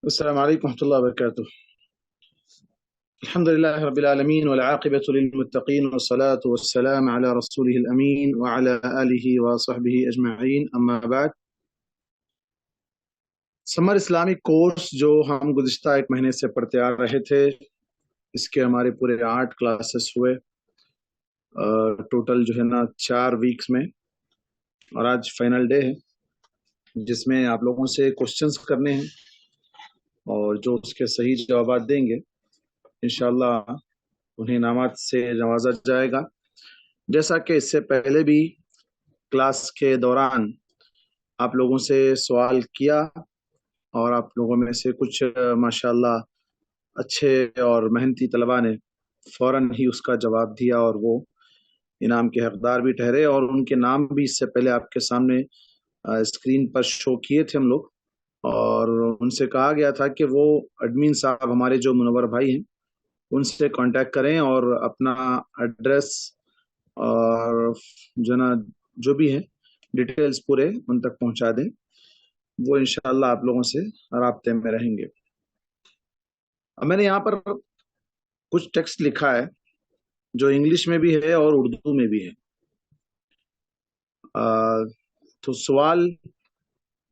السلام عليكم ورحمة الله وبركاته. الحمد لله رب العالمين والعاقبة للمتقين والصلاة والسلام على رسوله الأمين وعلى آله وصحبه أجمعين أما بعد. سمر اسلامک کورس جو ہم گزشتہ ایک مہینے سے پڑھتے آ رہے تھے، اس کے ہمارے پورے 8 کلاسز ہوئے، ٹوٹل جو ہے نا 4 ویکس میں، اور آج فائنل ڈے ہے جس میں آپ لوگوں سے کوشچنز کرنے ہیں اور جو اس کے صحیح جوابات دیں گے انشاءاللہ انہیں انعامات سے نوازا جائے گا. جیسا کہ اس سے پہلے بھی کلاس کے دوران آپ لوگوں سے سوال کیا اور آپ لوگوں میں سے کچھ ماشاءاللہ اچھے اور محنتی طلباء نے فوراً ہی اس کا جواب دیا اور وہ انعام کے حقدار بھی ٹھہرے، اور ان کے نام بھی اس سے پہلے آپ کے سامنے اسکرین پر شو کیے تھے ہم لوگ، اور ان سے کہا گیا تھا کہ وہ ایڈمن صاحب ہمارے جو منور بھائی ہیں ان سے کانٹیکٹ کریں اور اپنا ایڈریس اور جو بھی ہے ڈیٹیلز پورے ان تک پہنچا دیں. وہ انشاءاللہ آپ لوگوں سے رابطے میں رہیں گے. اب میں نے یہاں پر کچھ ٹیکسٹ لکھا ہے جو انگلش میں بھی ہے اور اردو میں بھی ہے. تو سوال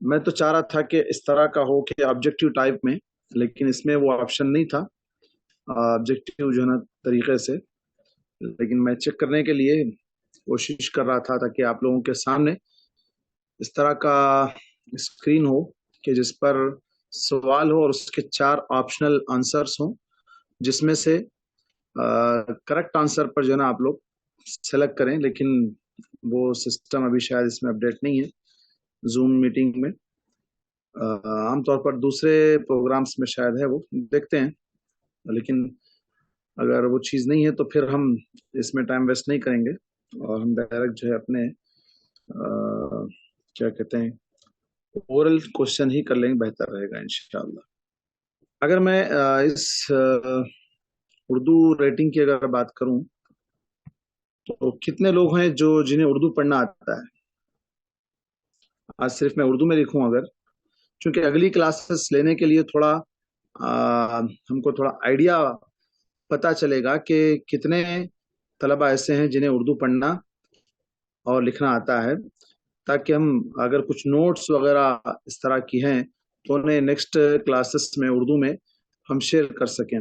میں تو چاہ رہا تھا کہ اس طرح کا ہو کہ آبجیکٹیو ٹائپ میں، لیکن اس میں وہ آپشن نہیں تھا آبجیکٹیو جو ہے نا طریقے سے، لیکن میں چیک کرنے کے لیے کوشش کر رہا تھا تاکہ آپ لوگوں کے سامنے اس طرح کا اسکرین ہو کہ جس پر سوال ہو اور اس کے 4 آپشنل آنسرس ہوں، جس میں سے کریکٹ آنسر پر جو ہے نا آپ لوگ سلیکٹ کریں. لیکن وہ سسٹم ابھی شاید اس میں اپڈیٹ نہیں ہے زوم میٹنگ میں. عام طور پر دوسرے پروگرامز میں شاید ہے، وہ دیکھتے ہیں، لیکن اگر وہ چیز نہیں ہے تو پھر ہم اس میں ٹائم ویسٹ نہیں کریں گے اور ہم ڈائریکٹ جو ہے اپنے کیا کہتے ہیں اورل کوشچن ہی کر لیں گے، بہتر رہے گا انشاءاللہ. اگر میں اس اردو ریٹنگ کی اگر بات کروں تو کتنے لوگ ہیں جنہیں اردو پڑھنا آتا ہے؟ آج صرف میں اردو میں لکھوں اگر، چونکہ اگلی کلاسز لینے کے لیے تھوڑا ہم کو تھوڑا آئیڈیا پتا چلے گا کہ کتنے طلبہ ایسے ہیں جنہیں اردو پڑھنا اور لکھنا آتا ہے، تاکہ ہم اگر کچھ نوٹس وغیرہ اس طرح کی ہیں تو انہیں نیکسٹ کلاسز میں اردو میں ہم شیئر کر سکیں.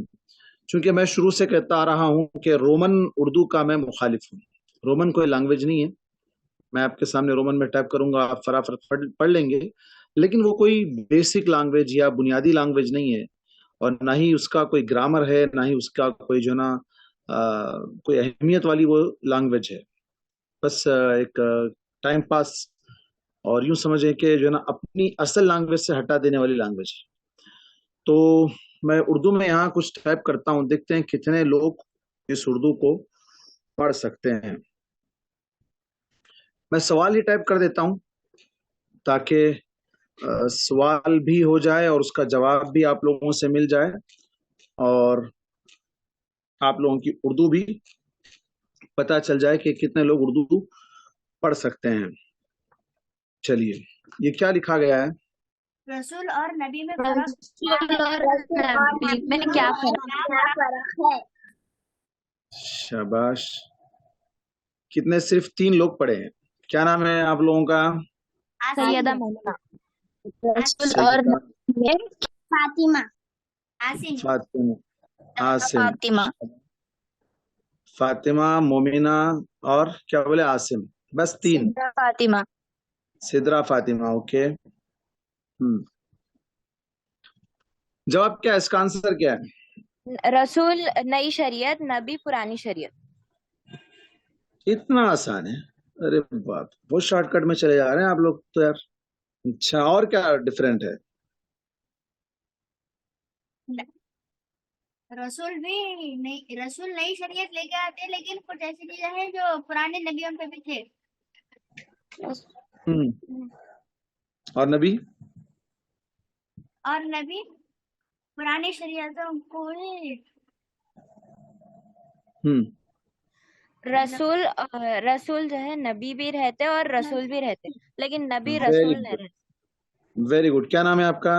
چونکہ میں شروع سے کہتا آ رہا ہوں کہ رومن اردو کا میں مخالف ہوں. رومن کوئی لینگویج نہیں ہے، میں آپ کے سامنے رومن میں ٹائپ کروں گا، آپ فٹافٹ پڑھ لیں گے، لیکن وہ کوئی بیسک لینگویج یا بنیادی لینگویج نہیں ہے، اور نہ ہی اس کا کوئی گرامر ہے، نہ ہی اس کا کوئی جو نا کوئی اہمیت والی وہ لینگویج ہے. بس ایک ٹائم پاس، اور یوں سمجھیں کہ جو ہے نا اپنی اصل لینگویج سے ہٹا دینے والی لینگویج. تو میں اردو میں یہاں کچھ ٹائپ کرتا ہوں، دیکھتے ہیں کتنے لوگ اس اردو کو پڑھ سکتے ہیں. میں سوال ہی ٹائپ کر دیتا ہوں تاکہ سوال بھی ہو جائے اور اس کا جواب بھی آپ لوگوں سے مل جائے اور آپ لوگوں کی اردو بھی پتہ چل جائے کہ کتنے لوگ اردو پڑھ سکتے ہیں. چلیے، یہ کیا لکھا گیا ہے؟ رسول اور نبی میں فرق کیا فرق ہے؟ شاباش، کتنے؟ صرف 3 لوگ پڑھے ہیں. کیا نام ہے آپ لوگوں کا؟ سیدہ مومنہ. رسول اور فاطمہ. فاطمہ، فاطمہ، مومنہ، اور کیا بولے؟ عاصم. بس 3. فاطمہ. سدرا فاطمہ. اوکے. جواب کیا ہے؟ اس کا آنسر کیا ہے؟ رسول نئی شریعت، نبی پرانی شریعت. اتنا آسان ہے؟ ارے باپ، بہت شارٹ کٹ میں چلے جا رہے ہیں آپ لوگ تو یار. اچھا، اور کیا ڈفرینٹ ہے؟ رسول نئی شریعت لے کے آتے، لیکن کچھ ایسی چیزیں ہیں جو پرانے نبیوں پہ بھی تھے. اور نبی پرانی شریعتوں کو رسول جو ہے نبی بھی رہتے اور رسول بھی رہتے، لیکن نبی رسول نہیں رہتے. Very good. کیا نام ہے آپ کا؟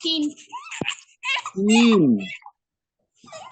3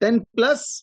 10+10।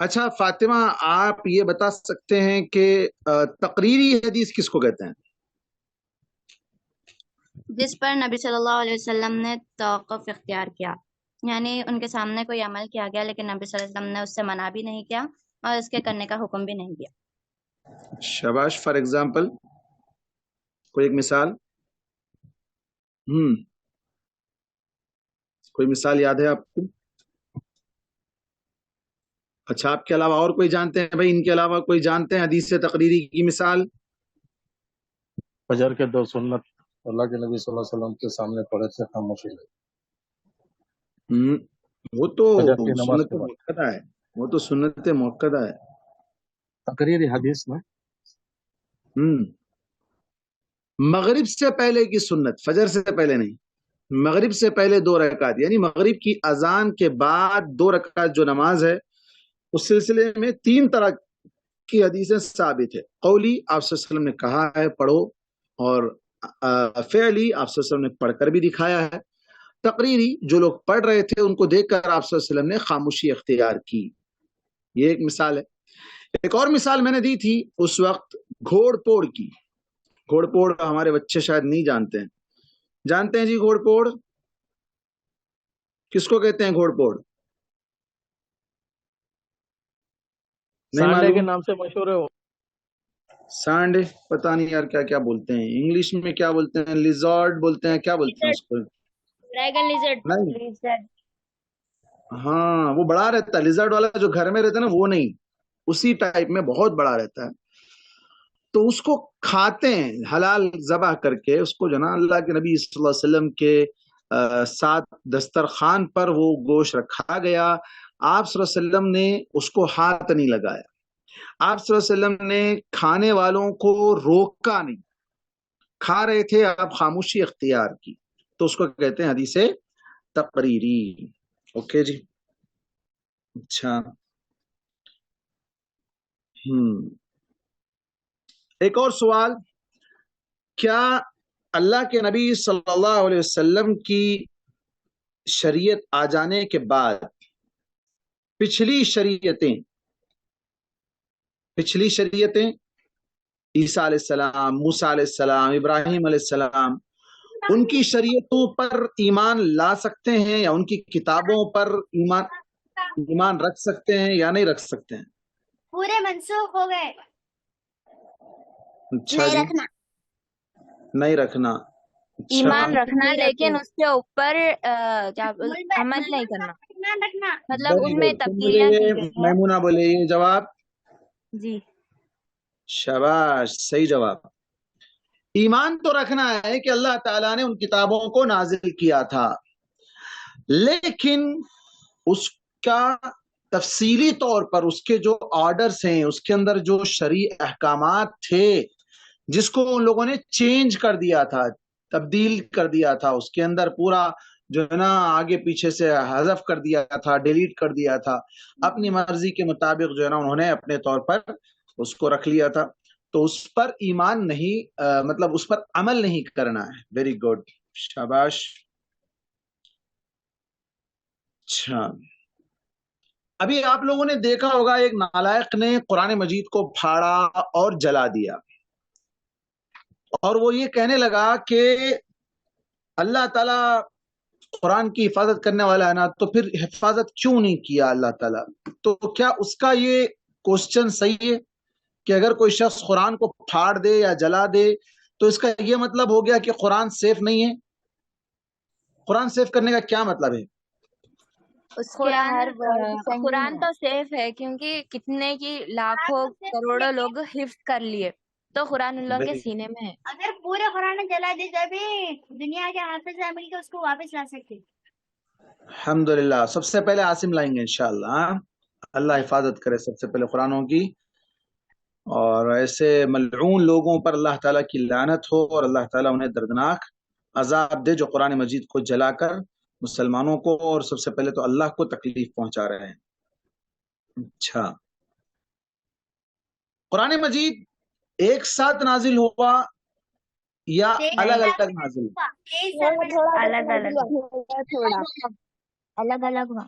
اچھا فاطمہ، آپ یہ بتا سکتے ہیں کہ تقریری حدیث کس کو کہتے ہیں؟ جس پر نبی صلی اللہ علیہ وسلم نے توقف اختیار کیا، یعنی ان کے سامنے کوئی عمل کیا گیا لیکن نبی صلی اللہ علیہ وسلم نے اس سے منع بھی نہیں کیا اور اس کے کرنے کا حکم بھی نہیں دیا۔ شاباش. فار ایگزامپل کوئی ایک مثال؟ کوئی مثال یاد ہے آپ کو؟ اچھا، آپ کے علاوہ اور کوئی جانتے ہیں بھائی؟ ان کے علاوہ کوئی جانتے ہیں حدیث تقریری کی مثال؟ فجر کے 2 سنت اللہ کے نبی صلی اللہ علیہ وسلم کے سامنے پڑھے تھے، خاموشی لگی۔ وہ تو فجر کی نماز سنت کے بعد موقدہ ہے، وہ تو سنت موقدہ ہے۔ تقریری حدیث میں مغرب سے پہلے کی سنت، فجر سے پہلے نہیں، مغرب سے پہلے 2 رکعت، یعنی مغرب کی اذان کے بعد 2 رکعت جو نماز ہے، اس سلسلے میں 3 طرح کی حدیثیں ثابت ہے۔ قولی، آپ صلی اللہ علیہ وسلم نے کہا ہے پڑھو، اور فعلی، آپ صلی اللہ علیہ وسلم نے پڑھ کر بھی دکھایا ہے۔ تقریری، جو لوگ پڑھ رہے تھے ان کو دیکھ کر آپ صلی اللہ علیہ وسلم نے خاموشی اختیار کی۔ یہ ایک مثال ہے۔ ایک اور مثال میں نے دی تھی اس وقت گھوڑ پوڑ کی۔ گھوڑ پوڑ ہمارے بچے شاید نہیں جانتے ہیں۔ جانتے ہیں جی گھوڑ پوڑ کس کو کہتے ہیں؟ گھوڑ پوڑ نہیں سانڈے کے معلوم؟ نام سے مشہور ہے وہ۔ سانڈ، پتہ نہیں یار کیا کیا بولتے ہیں انگلش میں، کیا بولتے ہیں؟ لیزارڈ بولتے ہیں، کیا بولتے ہیں اس کو؟ Dragon lizard. نہیں، ہاں وہ بڑا رہتا ہے، لیزرڈ والا جو گھر میں رہتا ہے نا، وہ نہیں، اسی ٹائپ میں بہت بڑا رہتا ہے۔ تو اس کو کھاتے ہیں حلال ذبح کر کے، اس کو جو نا اللہ کے نبی صلی اللہ علیہ وسلم کے ساتھ دسترخوان پر وہ گوشت رکھا گیا، آپ صلی اللہ علیہ وسلم نے اس کو ہاتھ نہیں لگایا، آپ صلی اللہ علیہ وسلم نے کھانے والوں کو روکا نہیں، کھا رہے تھے، آپ خاموشی اختیار کی، تو اس کو کہتے ہیں حدیث تقریری۔ اوکے جی، اچھا۔ ایک اور سوال، کیا اللہ کے نبی صلی اللہ علیہ وسلم کی شریعت آ جانے کے بعد پچھلی شریعتیں عیسیٰ علیہ السلام، موسیٰ علیہ السلام، ابراہیم علیہ السلام، ان کی شریعتوں پر ایمان لا سکتے ہیں یا ان کی کتابوں پر ایمان رکھ سکتے ہیں یا نہیں رکھ سکتے ہیں؟ پورے منسوخ ہو گئے۔ اچھا جی، نہیں رکھنا۔ ایمان رکھنا لیکن اس کے اوپر عمل نہیں کرنا، مطلب ان میں تبدیلیاں کی گئی ہیں۔ میمونہ بولے یہ جواب؟ جی شاباش، صحیح جواب۔ ایمان تو رکھنا ہے کہ اللہ تعالیٰ نے ان کتابوں کو نازل کیا تھا، لیکن اس کا تفصیلی طور پر اس کے جو آرڈرز ہیں، اس کے اندر جو شرعی احکامات تھے، جس کو ان لوگوں نے چینج کر دیا تھا، تبدیل کر دیا تھا، اس کے اندر پورا جو ہے نا آگے پیچھے سے حذف کر دیا تھا، ڈیلیٹ کر دیا تھا، اپنی مرضی کے مطابق جو ہے نا انہوں نے اپنے طور پر اس کو رکھ لیا تھا، تو اس پر ایمان نہیں، مطلب اس پر عمل نہیں کرنا ہے۔ ویری گڈ، شاباش۔ اچھا، ابھی آپ لوگوں نے دیکھا ہوگا ایک نالائق نے قرآن مجید کو پھاڑا اور جلا دیا، اور وہ یہ کہنے لگا کہ اللہ تعالیٰ قرآن کی حفاظت کرنے والا ہے نا، تو پھر حفاظت کیوں نہیں کیا اللہ تعالیٰ؟ تو کیا اس کا یہ کوسچن صحیح ہے کہ اگر کوئی شخص قرآن کو پھاڑ دے یا جلا دے تو اس کا یہ مطلب ہو گیا کہ قرآن سیف نہیں ہے؟ قرآن سیف کرنے کا کیا مطلب ہے؟ اس کے ہر قرآن تو سیف ہے، کیونکہ کتنے کی لاکھوں کروڑوں لوگ حفظ کر لیے، تو قرآن ان لوگوں کے سینے میں ہے۔ اگر پورے قرآن جلا دے تبھی دنیا کے حافظ مل کے اس کو واپس لا سکتے۔ الحمدللہ، سب سے پہلے عاصم لائیں گے انشاءاللہ۔ اللہ حفاظت کرے سب سے پہلے قرآنوں کی، اور ایسے ملعون لوگوں پر اللہ تعالیٰ کی لعنت ہو، اور اللہ تعالیٰ انہیں دردناک عذاب دے جو قرآن مجید کو جلا کر مسلمانوں کو اور سب سے پہلے تو اللہ کو تکلیف پہنچا رہے ہیں۔ اچھا، قرآن مجید ایک ساتھ نازل ہوا یا الگ الگ نازل ہوا؟ الگ الگ الگ الگ ہوا،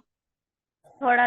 تھوڑا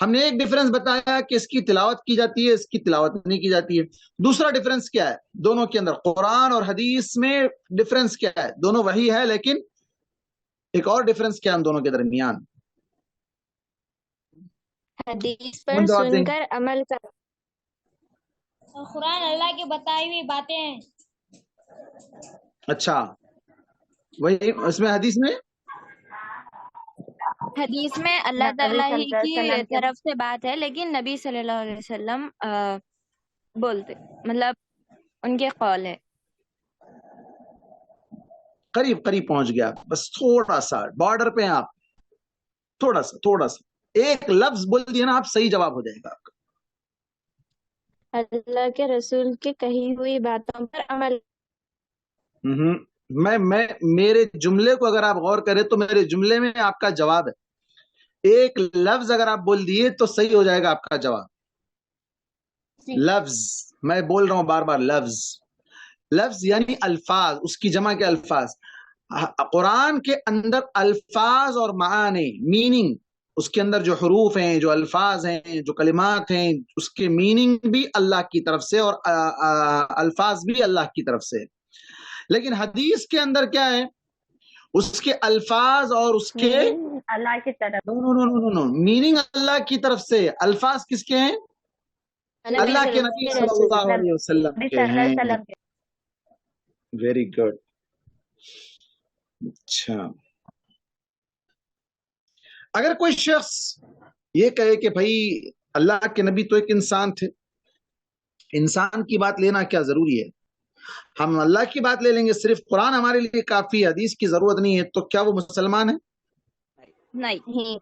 ہم نے ایک ڈفرنس بتایا کہ اس کی تلاوت کی جاتی ہے، اس کی تلاوت نہیں کی جاتی ہے. دوسرا ڈفرنس کیا ہے دونوں کے اندر؟ قرآن اور حدیث میں ڈفرنس کیا ہے؟ دونوں وہی ہے، لیکن ایک اور ڈفرنس کیا ہے ان دونوں کے درمیان؟ حدیث کون پر جواب دیں سن گے؟ کر عمل کر. قرآن اللہ کی بتائی ہوئی باتیں ہیں. اچھا، وہی اس میں حدیث میں حدیث میں اللہ نبی تعالیٰ صلی ہی اللہ علیہ کی وسلم کے طرف سے بات ہے، لیکن نبی صلی اللہ علیہ وسلم بولتے، مطلب ان کے قول ہے. قریب قریب پہنچ گیا، بس تھوڑا سا بارڈر پہ ہیں آپ، تھوڑا سا ایک لفظ بول دیا نا آپ، صحیح جواب ہو جائے گا آپ کا. اللہ کے رسول کی کہی ہوئی باتوں پر عمل. میں میرے جملے کو اگر آپ غور کریں تو میرے جملے میں آپ کا جواب ہے. ایک لفظ اگر آپ بول دیے تو صحیح ہو جائے گا آپ کا جواب. لفظ میں بول رہا ہوں بار بار، لفظ یعنی الفاظ، اس کی جمع کے الفاظ. قرآن کے اندر الفاظ اور معانی، میننگ، اس کے اندر جو حروف ہیں، جو الفاظ ہیں، جو کلمات ہیں، اس کے میننگ بھی اللہ کی طرف سے اور الفاظ بھی اللہ کی طرف سے. لیکن حدیث کے اندر کیا ہے؟ اس کے الفاظ اور اس کے اللہ کی طرف. نو میننگ اللہ کی طرف سے، الفاظ کس کے ہیں؟ اللہ کے نبی صلی اللہ علیہ وسلم کے ہیں. Very good. اچھا، اگر کوئی شخص یہ کہے کہ بھائی اللہ کے نبی تو ایک انسان تھے، انسان کی بات لینا کیا ضروری ہے؟ ہم اللہ کی بات لے لیں گے، صرف قرآن ہمارے لیے کافی، حدیث کی ضرورت نہیں ہے، تو کیا وہ مسلمان ہے؟ نہیں.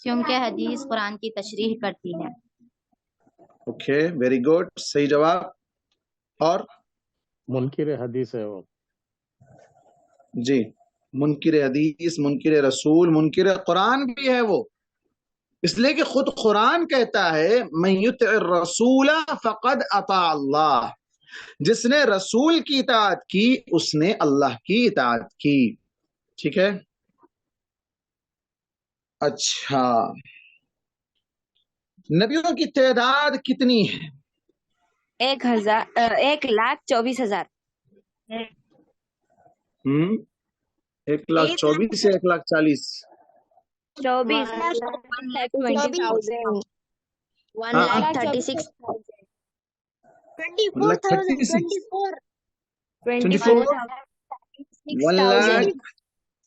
کیونکہ حدیث قرآن کی تشریح کرتی ہے. اوکے، ویری گڈ، صحیح جواب. اور منکر حدیث ہے وہ. جی، منکر حدیث، منکر رسول، منکر قرآن بھی ہے وہ، اس لیے کہ خود قرآن کہتا ہے من یطع الرسول فقد اطاع اللہ، جس نے رسول کی اطاعت کی اس نے اللہ کی اطاعت کی. ٹھیک ہے. اچھا، نبیوں کی تعداد کتنی ہے؟ 1,24,000. 1,24,000 یا 1,40,000؟ 1,20,000. 1,36,000.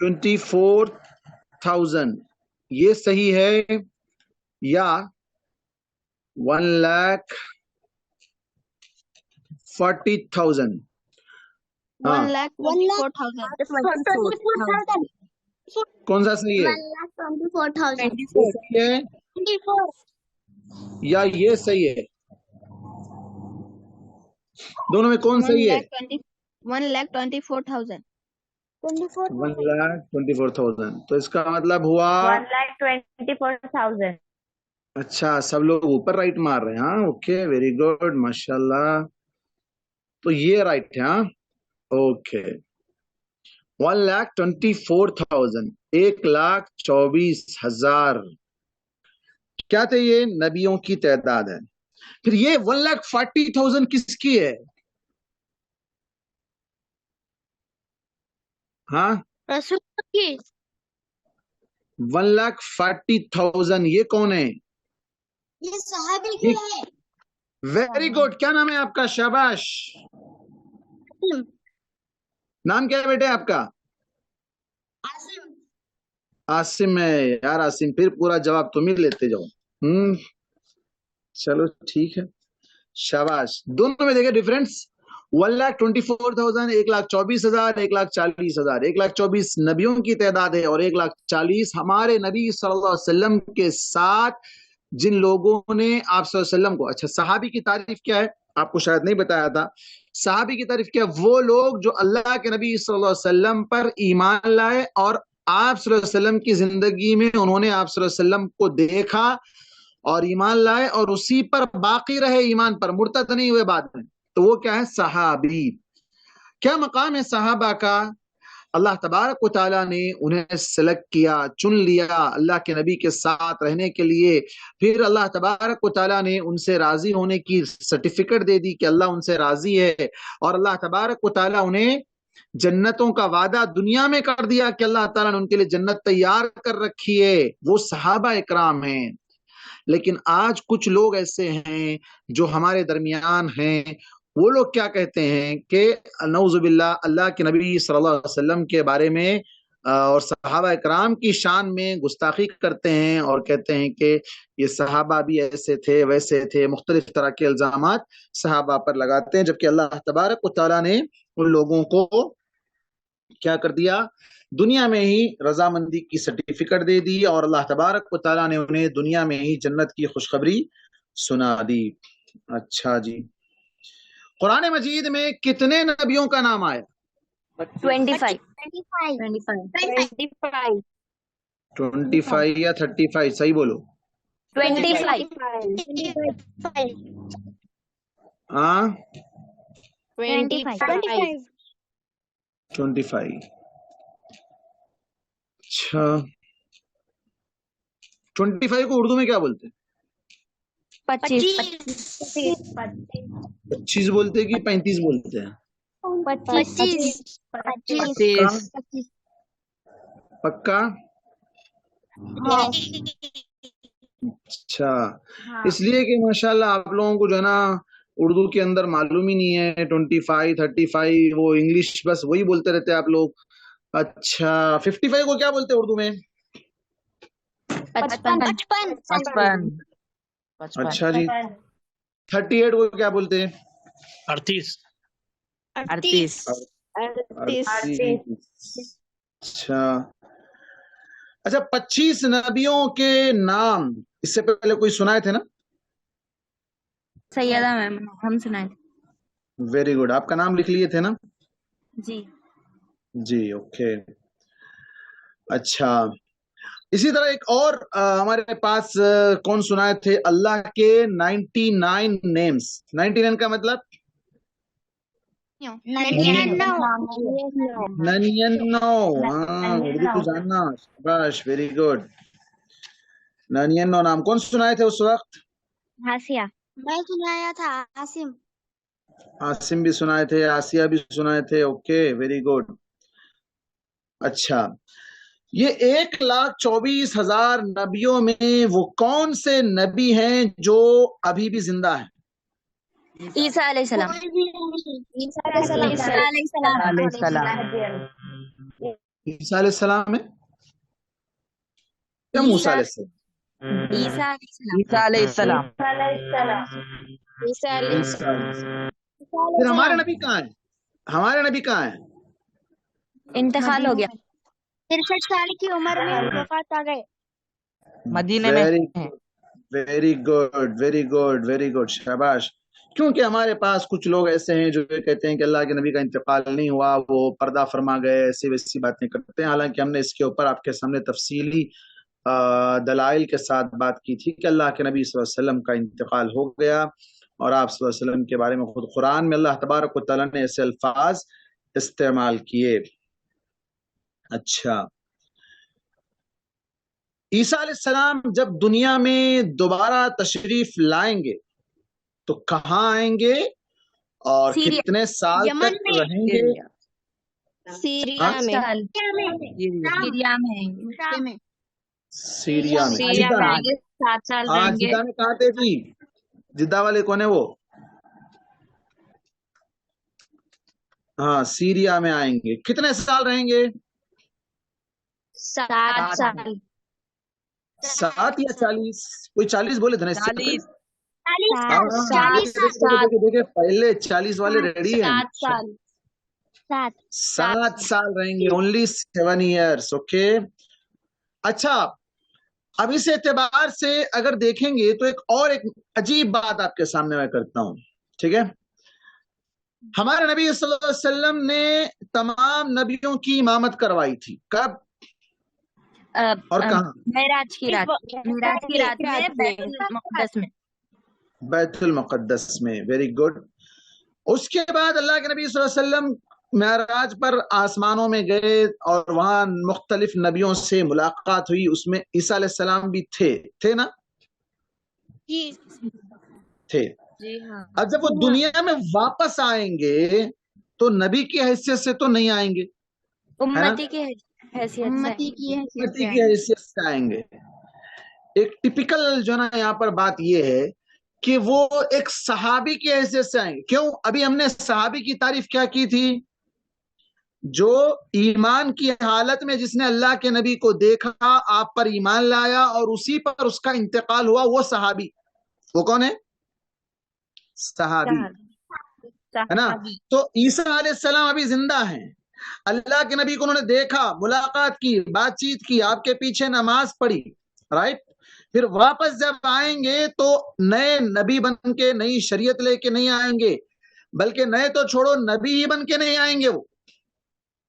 1,24,000 یہ صحیح ہے یا 1,40,000؟ 1,24,000. کون سا صحیح ہے؟ 1,24,000. یہ صحیح ہے یا یہ صحیح ہے؟ دونوں میں کون صحیح ہے؟ 1,24,000. 1,24,000. تو اس کا مطلب ہوا 1,24,000. اچھا، سب لوگ اوپر رائٹ مار رہے ہیں. ہاں، اوکے، ویری گڈ، ماشاء اللہ. تو یہ رائٹ ہے. ہاں، اوکے. 1,24,000، 1,24,000 کیا تھے؟ یہ نبیوں کی تعداد ہے. پھر یہ 1,40,000 کس کی ہے؟ ہاں، رسول کی 1,40,000 یہ کون ہے؟ یہ صحابی کی ہے. Very good. کیا نام ہے آپ کا؟ شاباش. نام کیا ہے بیٹے آپ کا؟ عاصم ہے. یار عاصم، پھر پورا جواب تم ہی لیتے جاؤ. چلو ٹھیک ہے، شاباش. دونوں میں دیکھیں ڈفرنس. 1,24,000، 1,24,000، 1,40,000. 1,24,000 نبیوں کی تعداد ہے اور 1,40,000 ہمارے نبی صلی اللہ علیہ وسلم کے ساتھ جن لوگوں نے آپ صلی اللہ علیہ وسلم کو. اچھا، صحابی کی تعریف کیا ہے؟ آپ کو شاید نہیں بتایا تھا. صحابی کی تعریف کیا ہے؟ وہ لوگ جو اللہ کے نبی صلی اللہ علیہ وسلم پر ایمان لائے اور آپ صلی اللہ علیہ وسلم کی زندگی میں انہوں نے آپ صلی اللہ علیہ وسلم کو دیکھا اور ایمان لائے اور اسی پر باقی رہے، ایمان پر مرتد نہیں ہوئے بعد میں. تو وہ کیا ہے؟ صحابی. کیا مقام ہے صحابہ کا؟ اللہ تبارک و تعالیٰ نے انہیں سلیکٹ کیا، چن لیا اللہ کے نبی کے ساتھ رہنے کے لیے. پھر اللہ تبارک و تعالیٰ نے ان سے راضی ہونے کی سرٹیفکیٹ دے دی کہ اللہ ان سے راضی ہے، اور اللہ تبارک و تعالیٰ انہیں جنتوں کا وعدہ دنیا میں کر دیا کہ اللہ تعالیٰ نے ان کے لیے جنت تیار کر رکھی ہے. وہ صحابہ اکرام ہیں. لیکن آج کچھ لوگ ایسے ہیں جو ہمارے درمیان ہیں، وہ لوگ کیا کہتے ہیں کہ نعوذ باللہ اللہ کے نبی صلی اللہ علیہ وسلم کے بارے میں اور صحابہ اکرام کی شان میں گستاخی کرتے ہیں اور کہتے ہیں کہ یہ صحابہ بھی ایسے تھے ویسے تھے، مختلف طرح کے الزامات صحابہ پر لگاتے ہیں، جبکہ اللہ تبارک و تعالیٰ نے ان لوگوں کو کیا کر دیا، دنیا میں ہی رضامندی کی سرٹیفکیٹ دے دی، اور اللہ تبارک و تعالیٰ نے انہیں دنیا میں ہی جنت کی خوشخبری سنا دی. اچھا جی، قرآن مجید میں کتنے نبیوں کا نام آیا؟ 25. 25 یا 35؟ صحیح بولو. 25. ہاں 25. 25. اچھا، 25 کو اردو میں کیا بولتے ہیں؟ 25 بولتے کہ 35 بولتے ہیں؟ 25. پکا؟ اچھا، اس لیے کہ ماشاءاللہ آپ لوگوں کو جو ہے نا اردو کے اندر معلوم ہی نہیں ہے. 25 35 وہ انگلش بس وہی بولتے رہتے آپ لوگ. اچھا، 55 کو کیا بولتے ہیں اردو میں؟ 55. اچھا جی. 38 کو کیا بولتے ہیں؟ 38. 38. اچھا اچھا، 25 نبیوں کے نام اس سے پہلے کوئی سنائے تھے نا؟ سیدہ میم ہم سنائے. Very good. آپ کا نام لکھ لیے تھے نا؟ جی جی اوکے. اچھا، اسی طرح ایک اور ہمارے پاس کون سنائے تھے اللہ کے 99 نیمز. 99 کا مطلب 99. ہاں اردو کو جاننا، شاباش، ویری گڈ. 99 نام کون سنائے تھے اس وقت؟ ہاسیہ. میں سنایا تھا عاصم. عاصم بھی سنائے تھے، آسیہ بھی سنائے تھے. Okay very good. اچھا، یہ 1,24,000 نبیوں میں وہ کون سے نبی ہیں جو ابھی بھی زندہ ہیں؟ عیسیٰ علیہ السلام. عیسیٰ علیہ السلام ہے یا موسیٰ علیہ السلام؟ عیسیٰ علیہ السلام. پھر ہمارے نبی کہاں ہیں؟ ہمارے نبی کہاں ہیں؟ انتقال ہو گیا. 63 سال کی عمر میں وفات آ گئے. مدینے میں. Very good very good very good, شاباش. کیونکہ ہمارے پاس کچھ لوگ ایسے ہیں جو کہتے ہیں کہ اللہ کے نبی کا انتقال نہیں ہوا، وہ پردہ فرما گئے، ایسی ویسی باتیں کرتے ہیں. حالانکہ ہم نے اس کے اوپر آپ کے سامنے تفصیلی دلائل کے ساتھ بات کی تھی کہ اللہ کے نبی صلی اللہ علیہ وسلم کا انتقال ہو گیا، اور آپ صلی اللہ علیہ وسلم کے بارے میں خود قرآن میں اللہ تبارک و تعالیٰ نے ایسے الفاظ استعمال کیے. اچھا، عیسیٰ علیہ السلام جب دنیا میں دوبارہ تشریف لائیں گے تو کہاں آئیں گے اور کتنے سال تک رہیں گے؟ سیریا میں. سیریا میں. سیریا میں 7 سال ہاں رہیں گے. جدہ میں کہاں تھے جی؟ جدہ والے کون ہیں وہ؟ ہاں سیریا میں آئیں گے. کتنے سال رہیں گے؟ 7 سال. 7 یا 40؟ کوئی 40 بولے تھے نا اس سے پہلے؟ 40 دیکھیں پہلے 40 والے ریڈی ہیں. 7 سال. 7 سال رہیں گے. Only 7 years. اوکے. اچھا، اب اس اعتبار سے اگر دیکھیں گے تو ایک عجیب بات آپ کے سامنے میں کرتا ہوں. ٹھیک ہے، ہمارے نبی صلی اللہ علیہ وسلم نے تمام نبیوں کی امامت کروائی تھی. کب اور کہاں؟ معراج کی رات میں بیت المقدس میں. بیت المقدس میں. Very good. اس کے بعد اللہ کے نبی صلی اللہ علیہ وسلم معراج پر آسمانوں میں گئے اور وہاں مختلف نبیوں سے ملاقات ہوئی، اس میں عیسیٰ علیہ السلام بھی تھے نا؟ جی تھے۔ جی ہاں اب جب وہ دنیا میں واپس آئیں گے تو نبی کی حیثیت سے تو نہیں آئیں گے، ہے نا؟ امتی کی حیثیت سے امتی کی حیثیت امتی سے کی حیثیت سے آئیں گے۔ ایک ٹپیکل جو ہے نا یہاں پر بات یہ ہے کہ وہ ایک صحابی کی حیثیت سے آئیں گے۔ کیوں؟ ابھی ہم نے صحابی کی تعریف کیا کی تھی؟ جو ایمان کی حالت میں جس نے اللہ کے نبی کو دیکھا، آپ پر ایمان لایا اور اسی پر اس کا انتقال ہوا، وہ صحابی۔ وہ کون ہے؟ صحابی، ہے نا؟ تو عیسیٰ علیہ السلام ابھی زندہ ہیں، اللہ کے نبی کو انہوں نے دیکھا، ملاقات کی، بات چیت کی، آپ کے پیچھے نماز پڑھی، رائٹ؟ پھر واپس جب آئیں گے تو نئے نبی بن کے، نئی شریعت لے کے نہیں آئیں گے، بلکہ نئے تو چھوڑو، نبی ہی بن کے نہیں آئیں گے۔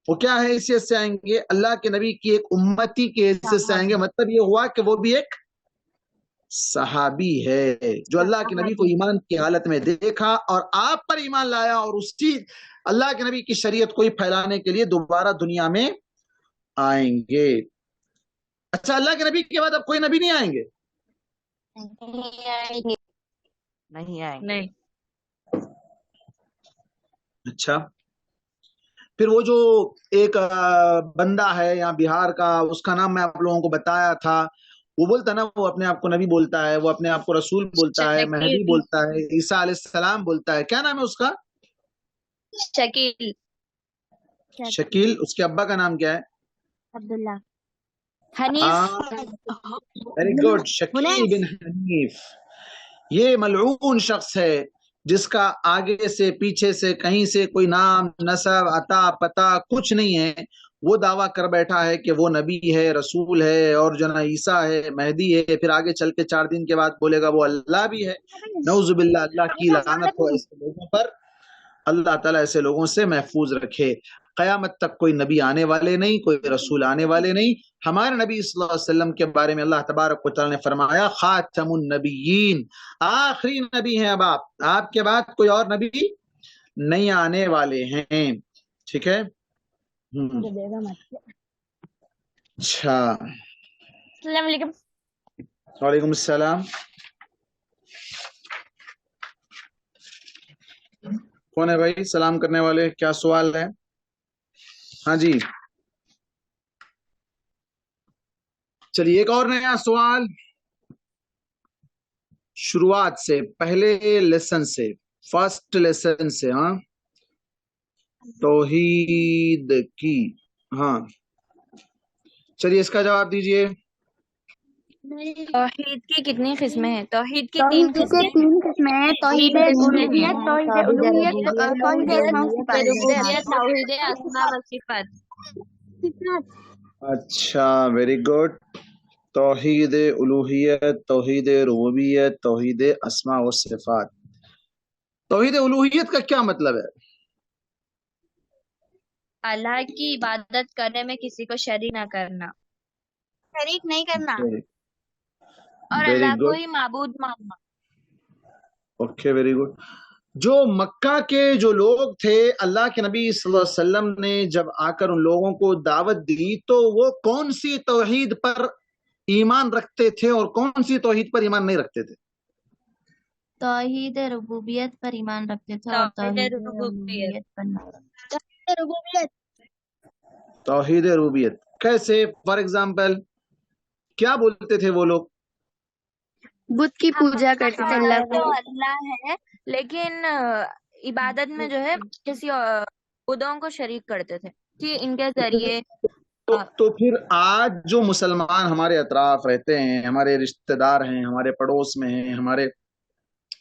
وہ کیا حیثیت سے آئیں گے؟ اللہ کے نبی کی ایک امتی کی حیثیت سے آئیں گے۔ مطلب یہ ہوا کہ وہ بھی ایک صحابی ہے جو اللہ کے نبی کو ایمان کی حالت میں دیکھا اور آپ پر ایمان لایا اور اسی اللہ کے نبی کی شریعت کو ہی پھیلانے کے لیے دوبارہ دنیا میں آئیں گے۔ اچھا، اللہ کے نبی کے بعد اب کوئی نبی نہیں آئیں گے؟ نہیں آئیں گے۔ نہیں۔ اچھا، پھر وہ جو ایک بندہ ہے یہاں بہار کا، اس کا نام میں آپ لوگوں کو بتایا تھا، وہ بولتا نا، وہ اپنے آپ کو نبی بولتا ہے، وہ اپنے آپ کو رسول بولتا ہے، مہدی بولتا ہے، عیسیٰ علیہ السلام بولتا ہے، کیا نام ہے اس کا؟ شکیل۔ شکیل۔ اس کے ابا کا نام کیا ہے؟ عبداللہ حنیف۔ ویری گڈ، شکیل بن حنیف۔ یہ ملعون شخص ہے جس کا آگے سے پیچھے سے کہیں سے کوئی نام، نسب، عطا، پتہ کچھ نہیں ہے۔ وہ دعویٰ کر بیٹھا ہے کہ وہ نبی ہے، رسول ہے، اور جو نا عیسیٰ ہے، مہدی ہے، پھر آگے چل کے 4 دن کے بعد بولے گا وہ اللہ بھی ہے۔ نعوذ باللہ، اللہ کی لعنت ہو ایسے لوگوں پر، اللہ تعالیٰ ایسے لوگوں سے محفوظ رکھے۔ قیامت تک کوئی نبی آنے والے نہیں، کوئی رسول آنے والے نہیں۔ ہمارے نبی صلی اللہ علیہ وسلم کے بارے میں اللہ تبارک و تعالیٰ نے فرمایا خاتم النبیین، آخری نبی ہیں اب آپ کے بعد کوئی اور نبی نہیں آنے والے ہیں۔ ٹھیک ہے؟ اچھا، السلام علیکم۔ وعلیکم السلام۔ کون ہے بھائی سلام کرنے والے؟ کیا سوال ہے؟ ہاں جی، چلیے ایک اور نیا سوال شروعات سے، پہلے لیسن سے، فرسٹ لیسن سے۔ ہاں، توحید کی، ہاں چلیے اس کا جواب دیجئے۔ توحید کی کتنی قسمیں ہیں؟ توحید کی توحید 3 کے قسمیں ہیں۔ 3 قسمیں ہیں: توحید الوہیت، توحید الوہیت، توحید اسماء و صفات۔ ربوبیت، توحید اسماء و صفات۔ اچھا، ویری گڈ۔ توحید الوہیت، توحید ربوبیت، توحید اسماء و صفات۔ توحید الوہیت کا کیا مطلب ہے؟ اللہ کی عبادت کرنے میں کسی کو شریک نہ کرنا شریک نہیں کرنا اور ویری اللہ کو گڈ، ہی معبود ماننا۔ Okay, very good. جو مکہ کے جو لوگ تھے، اللہ کے نبی صلی اللہ علیہ وسلم نے جب آ کر ان لوگوں کو دعوت دی تو وہ کون سی توحید پر ایمان رکھتے تھے اور کون سی توحید پر ایمان نہیں رکھتے تھے؟ توحید ربوبیت پر ایمان رکھتے تھے اور توحید توحید ربوبیت۔ ربوبیت پر نہیں۔ ربوبیت توحید ربوبیت کیسے؟ فار ایگزامپل کیا بولتے تھے وہ لوگ؟ بت کی پوجا کرتے تھے اللہ تو کو۔ اللہ ہے لیکن عبادت میں جو ہے کسی خداؤں کو شریک کرتے تھے کہ ان کے ذریعے تو پھر آج جو مسلمان ہمارے اطراف رہتے ہیں، ہمارے رشتہ دار ہیں، ہمارے پڑوس میں ہیں، ہمارے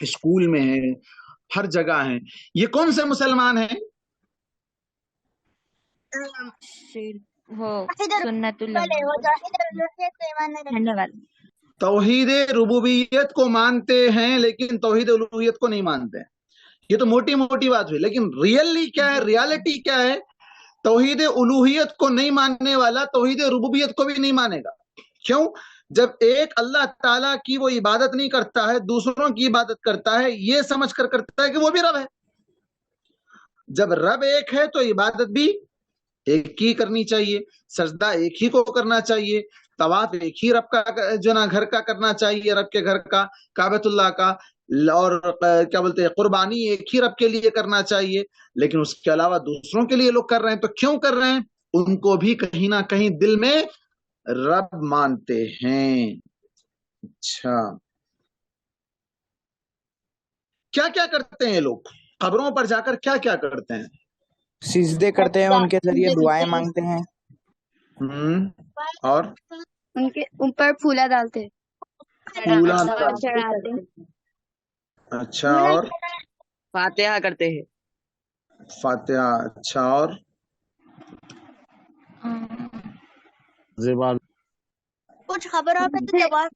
اسکول میں ہیں، ہر جگہ ہیں، یہ کون سے مسلمان ہیں؟ ہو سنت اللہ۔ وہ توحید الوہیت کو ایمان نہیں رکھتے۔ دھنیہ واد۔ توحید ربوبیت کو مانتے ہیں لیکن توحید الوہیت کو نہیں مانتے ہیں۔ یہ تو موٹی موٹی بات ہوئی، لیکن ریئلی کیا ہے، ریالٹی کیا ہے؟ توحید الوہیت کو نہیں ماننے والا توحید ربوبیت کو بھی نہیں مانے گا۔ کیوں؟ جب ایک اللہ تعالیٰ کی وہ عبادت نہیں کرتا ہے، دوسروں کی عبادت کرتا ہے، یہ سمجھ کر کرتا ہے کہ وہ بھی رب ہے۔ جب رب ایک ہے تو عبادت بھی ایک ہی کرنی چاہیے، سجدہ ایک ہی کو کرنا چاہیے، طواف ایک ہی رب کا جو نا گھر کا کرنا چاہیے، رب کے گھر کا، کعبۃ اللہ کا، اور کیا بولتے ہیں قربانی ایک ہی رب کے لیے کرنا چاہیے. لیکن اس کے علاوہ دوسروں کے لیے لوگ کر رہے ہیں، تو کیوں کر رہے ہیں؟ ان کو بھی کہیں نہ کہیں دل میں رب مانتے ہیں. اچھا، کیا کیا کرتے ہیں یہ لوگ قبروں پر جا کر؟ کیا کیا کرتے ہیں؟ سجدے کرتے ہیں، ان کے ذریعے دعائیں مانگتے ہیں، اور ان کے اوپر پھولا ڈالتے ہیں، پھولا چڑھاتے ہیں، اچھا، اور فاتحہ کرتے ہیں. فاتحہ، اچھا، اور زبان کچھ خبروں پہ تو جواب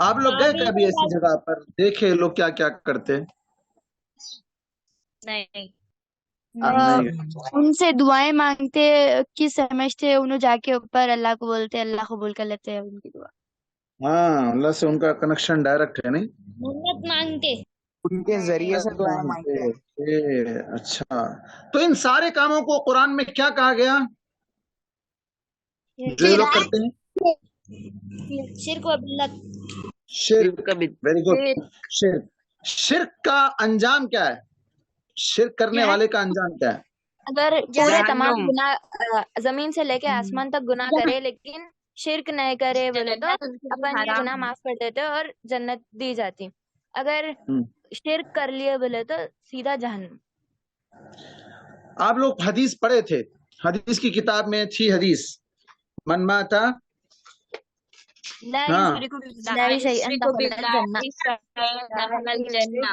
آپ لوگ گئے کبھی ایسی جگہ پر؟ دیکھے لوگ کیا کیا کرتے؟ نہیں. نہیں. ان سے دعائیں مانگتے کی سمجھتے انہوں جا کے اوپر اللہ کو بولتے، اللہ قبول کر لیتے ہیں ان کی دعا. ہاں، اللہ سے ان کا کنیکشن ڈائریکٹ ہے، نہیں؟ منت مانگتے. ان کے ذریعے سے دعائیں مانگتے ہیں. اچھا، تو ان سارے کاموں کو قرآن میں کیا کہا گیا جو یہ لوگ کرتے ہیں؟ شرک و باللہ. شرک. کبھی ویری گڈ. شرک کا انجام کیا ہے؟ شرک کرنے والے کا انجام کیا ہے؟ اگر پورے جہنم. تمام گناہ زمین سے لے کے آسمان تک گناہ کرے لیکن شرک نہیں کرے بولے تو اپن یہ گناہ معاف کر دیتے اور جنت دی جاتی. اگر شرک کر لیے بولے تو سیدھا جہنم. آپ لوگ حدیث پڑھے تھے، حدیث کی کتاب میں تھی حدیث، من ماتا لا ہاں يشرك بالله شيئا دخل الجنة.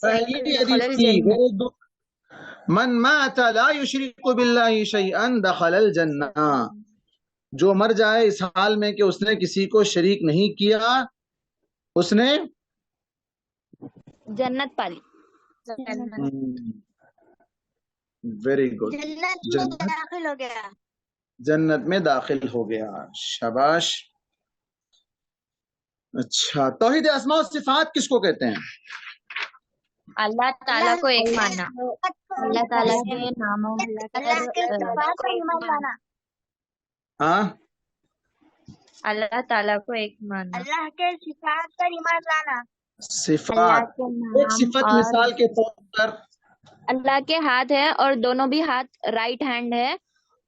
پہلی حدیث تھی، من مات لا یشرک باللہ شیئا دخل الجنہ. جو مر جائے اس حال میں کہ اس نے کسی کو شریک نہیں کیا، اس نے جنت پالی. ویری گڈ، جنت میں داخل ہو گیا. جنت میں داخل ہو گیا. شاباش. اچھا، توحید اسماء و صفات کس کو کہتے ہیں؟ اللہ تعالیٰ کو ایک ماننا. اللہ تعالیٰ کے ناموں اللہ کے صفات پر ایمان لانا. ہاں، اللہ تعالیٰ کو ایک ماننا. اللہ کے صفات پر ایمان لانا. صفات. ایک صفت مثال کے طور پر اللہ کے ہاتھ ہے اور دونوں بھی ہاتھ رائٹ ہینڈ ہے،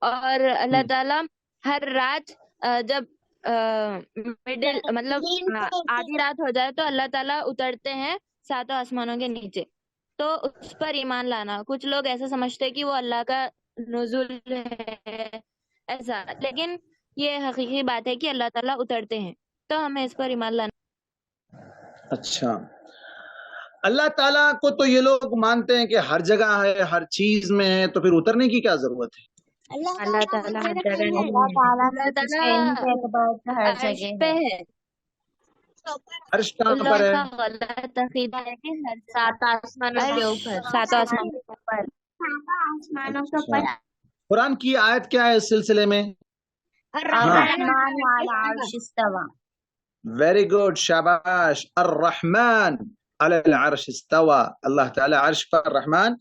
اور اللہ تعالیٰ ہر رات جب مڈل مطلب آدھی رات ہو جائے تو اللہ تعالیٰ اترتے ہیں ساتوں آسمانوں کے نیچے. تو اس پر ایمان لانا. کچھ لوگ ایسا سمجھتے کہ وہ اللہ کا نزول ہے ایسا، لیکن یہ حقیقی بات ہے کہ اللہ تعالیٰ اترتے ہیں، تو ہمیں اس پر ایمان لانا. اچھا، اللہ تعالیٰ کو تو یہ لوگ مانتے ہیں کہ ہر جگہ ہے، ہر چیز میں ہے، تو پھر اترنے کی کیا ضرورت ہے؟ اللہ تعالیٰ ہر جگہ نہیں اللہ ہے. تعالیٰ اللہ کے علم کے اعتبار سے ہر عرش جگہ پہ ہے. ہے. عرش ان کہاں پر لوگوں ہے؟ کا غلط عقیدہ ہے کہ ہر سات آسمانوں کے اوپر. ساتوں آسمان پر. آسمانوں کے اچھا، اوپر. قرآن کی آیت کیا ہے اس سلسلے میں؟ الرحمن علی العرش استوى. ویری گڈ، شاباش. الرحمن علی العرش استوى. اللہ تعالیٰ عرش پر، رحمان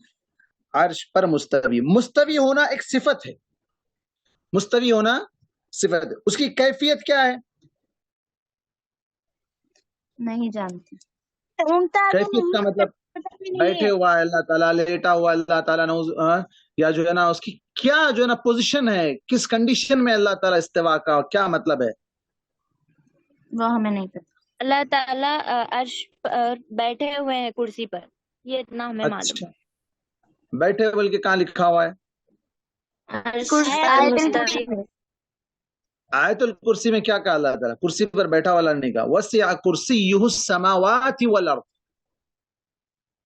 عرش پر مستوی. مستوی ہونا ایک صفت ہے، مستوی ہونا صفت ہے. اس کی کیفیت کیا ہے؟ نہیں جانتی. کیفیت کا مطلب بیٹھے ہوا ہے اللہ تعالیٰ، لیٹا ہوا اللہ تعالیٰ، یا جو ہے نا اس کی کیا جو ہے نا پوزیشن ہے، کس کنڈیشن میں اللہ تعالیٰ استوا کا کیا مطلب ہے؟ وہ ہمیں نہیں پتا. اللہ تعالیٰ عرش پر بیٹھے ہوئے ہیں کرسی پر، یہ اتنا ہمیں معلوم. اچھا، بیٹھے بلکہ کہاں لکھا ہوا ہے؟ عرش پر مستوی ہے. آیت الکرسی میں کیا کہا اللہ تعالیٰ؟ کرسی پر بیٹھا والا نہیں کہا. وسع کرسیہ السماوات والارض.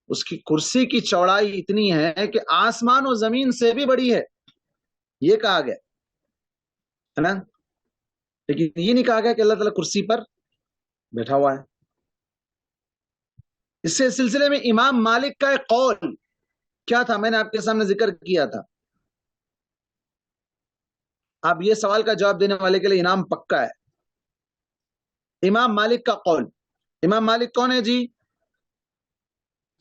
اس کی کرسی کی چوڑائی اتنی ہے کہ آسمان و زمین سے بھی بڑی ہے، یہ کہا گیا ہے نا. لیکن یہ نہیں کہا گیا کہ اللہ تعالیٰ کرسی پر بیٹھا ہوا ہے. اس سے سلسلے میں امام مالک کا ایک قول کیا تھا، میں نے آپ کے سامنے ذکر کیا تھا. اب یہ سوال کا جواب دینے والے کے لیے انعام پکا ہے. امام مالک کا قول. امام مالک کون ہے جی؟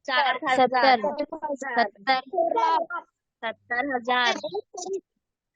70,000, 70,000।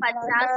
50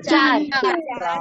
4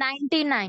99।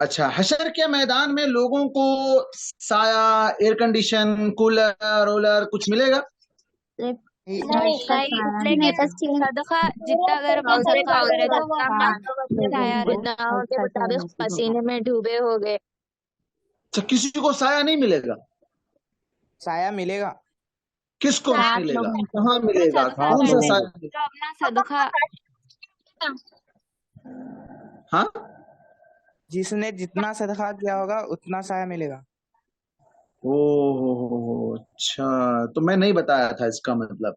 اچھا، حشر کے میدان میں لوگوں کو سایہ، ایئر کنڈیشن، کولر رولر کچھ ملے گا؟ نہیں، لیکن صدقہ جتنا اگر وہ صدقہ کرے تو وہ اپنا سایہ رہتا ہے۔ گناہوں کے مطابق پسینے میں ڈوبے ہو گئے۔ اچھا، کسی کو سایہ نہیں ملے گا؟ سایہ ملے گا. کس کو ملے گا؟ کہاں ملے گا؟ صدقہ کون سا کرے سایہ ملے جو اپنا صدقہ گا؟ ہاں، جس نے جتنا صدقہ کیا ہوگا اتنا سایہ ملے گا. او اچھا، تو میں نہیں بتایا تھا اس کا مطلب۔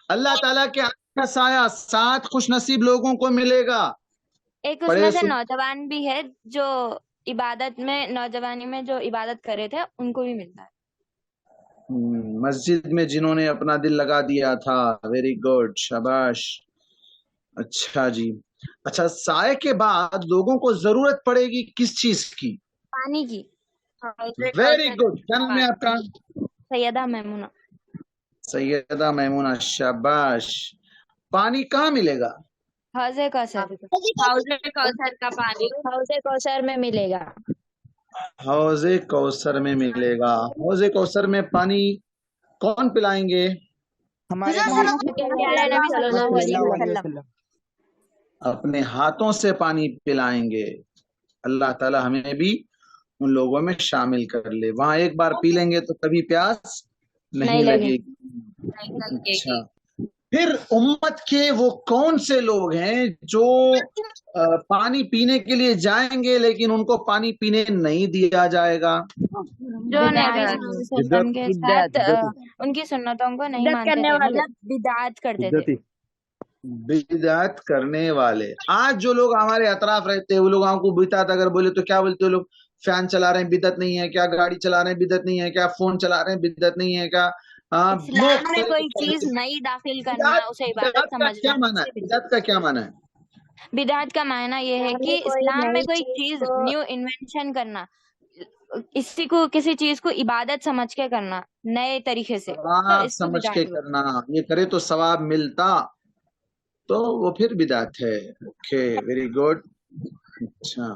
اللہ تعالیٰ کے عرش کا سایہ 7 خوش نصیب لوگوں کو ملے گا۔ ایک اس پڑھے میں سے سن، نوجوان بھی ہے جو عبادت میں، نوجوانی میں جو عبادت کرے تھے ان کو بھی ملتا ہے۔ مسجد میں جنہوں نے اپنا دل لگا دیا تھا، ویری گڈ، شاباش۔ اچھا جی، اچھا، سائے کے بعد لوگوں کو ضرورت پڑے گی کس چیز کی؟ پانی کی۔ ویری گڈ، کیا نام ہے آپ کا؟ سیدہ میمونہ۔ سیدہ میمونہ، شاباش۔ پانی کہاں ملے گا؟ حوض کوثر۔ حوض کوثر کا پانی حوض کوثر میں ملے گا۔ حوض کوثر میں ملے گا۔ حوض کوثر میں پانی کون پلائیں گے؟ ہمارے پیارے نبی صلی اللہ علیہ وسلم۔ اپنے ہاتھوں سے پانی پلائیں گے۔ اللہ تعالی ہمیں بھی ان لوگوں میں شامل کر لے۔ وہاں ایک بار پی لیں گے تو کبھی پیاس نہیں لگے گی۔ اچھا، پھر امت کے وہ کون سے لوگ ہیں جو پانی پینے کے لیے جائیں گے لیکن ان کو پانی پینے نہیں دیا جائے گا؟ جو نبی صلی اللہ علیہ وسلم کے ساتھ ان کی سنتوں کو نہیں مانتے تھے، مطلب بدعات کرتے تھے۔ بدعت کرنے والے۔ آج جو لوگ ہمارے اطراف رہتے ہیں وہ لوگ ہم کو بدعت اگر بولے تو کیا بولتے ہیں لوگ؟ فین چلا رہے ہیں بدعت نہیں ہے کیا؟ گاڑی چلا رہے ہیں بدعت نہیں ہے کیا؟ فون چلا رہے ہیں بدعت نہیں ہے کیا؟ اسلام میں کوئی چیز نئی داخل کرنا اسے عبادت کیا سمجھنا۔ معنی ہے؟ بدعت کا کیا معنی ہے؟ بدعت کا معنی یہ ہے کہ اسلام میں کوئی چیز نیو انوینشن کرنا، کسی چیز کو عبادت سمجھ کے کرنا نئے طریقے سے، تو ثواب اس کو سمجھ بدعت کے بولتے ہیں۔ کرنا، یہ کرے تو ثواب ملتا تو وہ پھر بدعت ہے۔ Okay, very good. اچھا،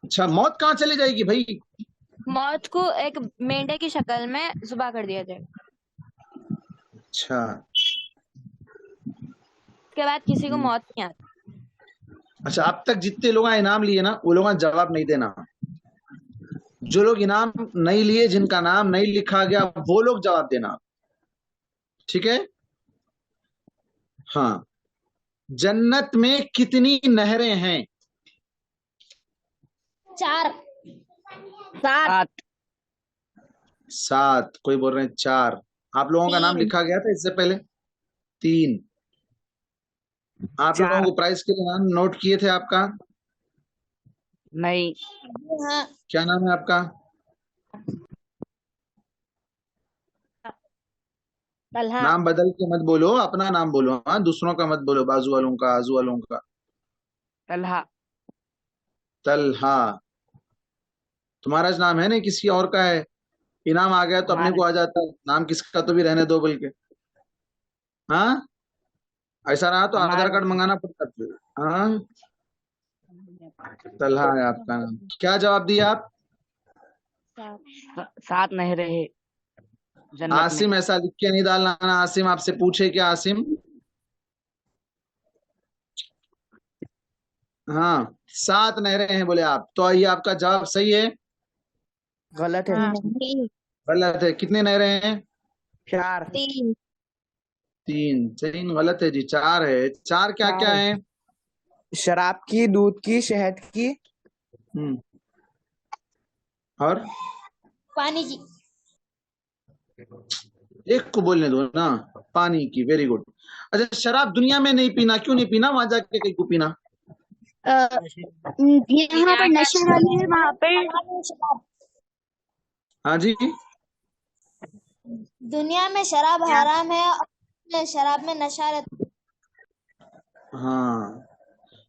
اچھا، موت کہاں چلی جائے گی بھائی؟ موت کو ایک مینڈے کی شکل میں ذبح کر دیا جائے، اچھا، اس کے بعد کسی کو موت نہیں آتی۔ اچھا، اب تک جتنے لوگ انعام لیے نا وہ لوگ جواب نہیں دینا۔ جو لوگ انعام نہیں لیے، جن کا نام نہیں لکھا گیا، وہ لوگ جواب دینا، ٹھیک ہے؟ ہاں، جنت میں کتنی نہریں ہیں؟ 4 7۔ کوئی بول رہے ہیں 4۔ آپ لوگوں کا نام لکھا گیا تھا اس سے پہلے؟ 3۔ آپ لوگوں کو پرائز کے لیے نام نوٹ کیے تھے آپ کا؟ نہیں۔ کیا نام ہے آپ کا؟ نام بدل کے مت بولو، اپنا نام بولو، ہاں، دوسروں کا مت بولو، بازو والوں کا، آزو والوں کا۔ طلحہ۔ طلحہ، تمہارا نام ہے نہیں کسی اور کا ہے؟ انعام آ گیا تو اپنے کو آ جاتا ہے، نام کس کا تو بھی رہنے دو بلکہ۔ ہاں، ایسا رہا تو آدھار کارڈ منگانا پڑتا ہے۔ ہاں، طلحہ ہے آپ کا نام۔ کیا جواب دیا آپ؟ 7 نہریں ہیں جنت میں۔ عاصم ایسا لکھ کے نہیں ڈالنا، عاصم آپ سے پوچھے کیا؟ عاصم، ہاں، 7 نہریں ہیں بولے آپ، تو یہ آپ کا جواب صحیح ہے؟ غلط ہے۔ غلط ہے۔ کتنے نہریں ہیں؟ 4۔ 3 غلط ہے جی، 4 ہے۔ 4 کیا کیا ہیں؟ شراب کی، دودھ کی، شہد کی، اور پانی کی۔ ایک کو بولنے دو نا، پانی کی، ویری گڈ۔ اچھا، شراب دنیا میں نہیں پینا، کیوں نہیں پینا؟ وہاں جا کے کہیں کو پینا؟ یہاں پر نشے والی ہے، وہاں پر ہاں جی، دنیا میں شراب حرام ہے اور شراب میں نشہ رہتا ہاں،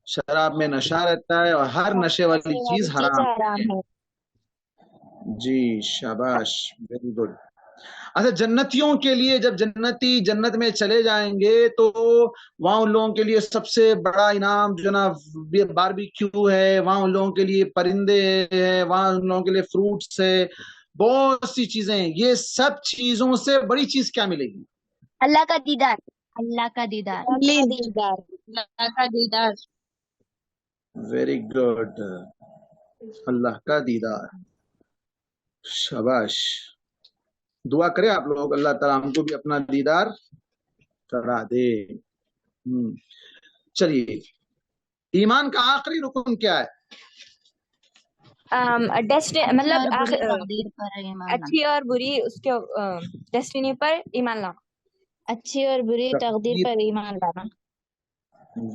شراب میں نشہ رہتا ہے اور ہر نشے والی چیز حرام ہے۔ جی، شاباش، ویری گڈ۔ اچھا جنتیوں کے لیے جب جنتی جنت میں چلے جائیں گے تو وہاں ان لوگوں کے لیے سب سے بڑا انعام جو نا باربیکیو ہے، وہاں ان لوگوں کے لیے پرندے ہیں، وہاں ان لوگوں کے لیے فروٹس ہے، بہت سی چیزیں ہیں. یہ سب چیزوں سے بڑی چیز کیا ملے گی؟ اللہ کا دیدار. اللہ کا دیدار. اللہ کا دیدار. Very good. اللہ کا دیدار. شاباش. دعا کرے آپ لوگ اللہ تعالیٰ ہم کو بھی اپنا دیدار کرا دے. چلیے ایمان کا آخری رکن کیا ہے؟ مطلب اور بری تقدیر پر ایمان لانا. اچھی اور بری اس کے ڈیسٹینی پر ایمان لانا. اچھی اور بری تقدیر پر ایمان لانا.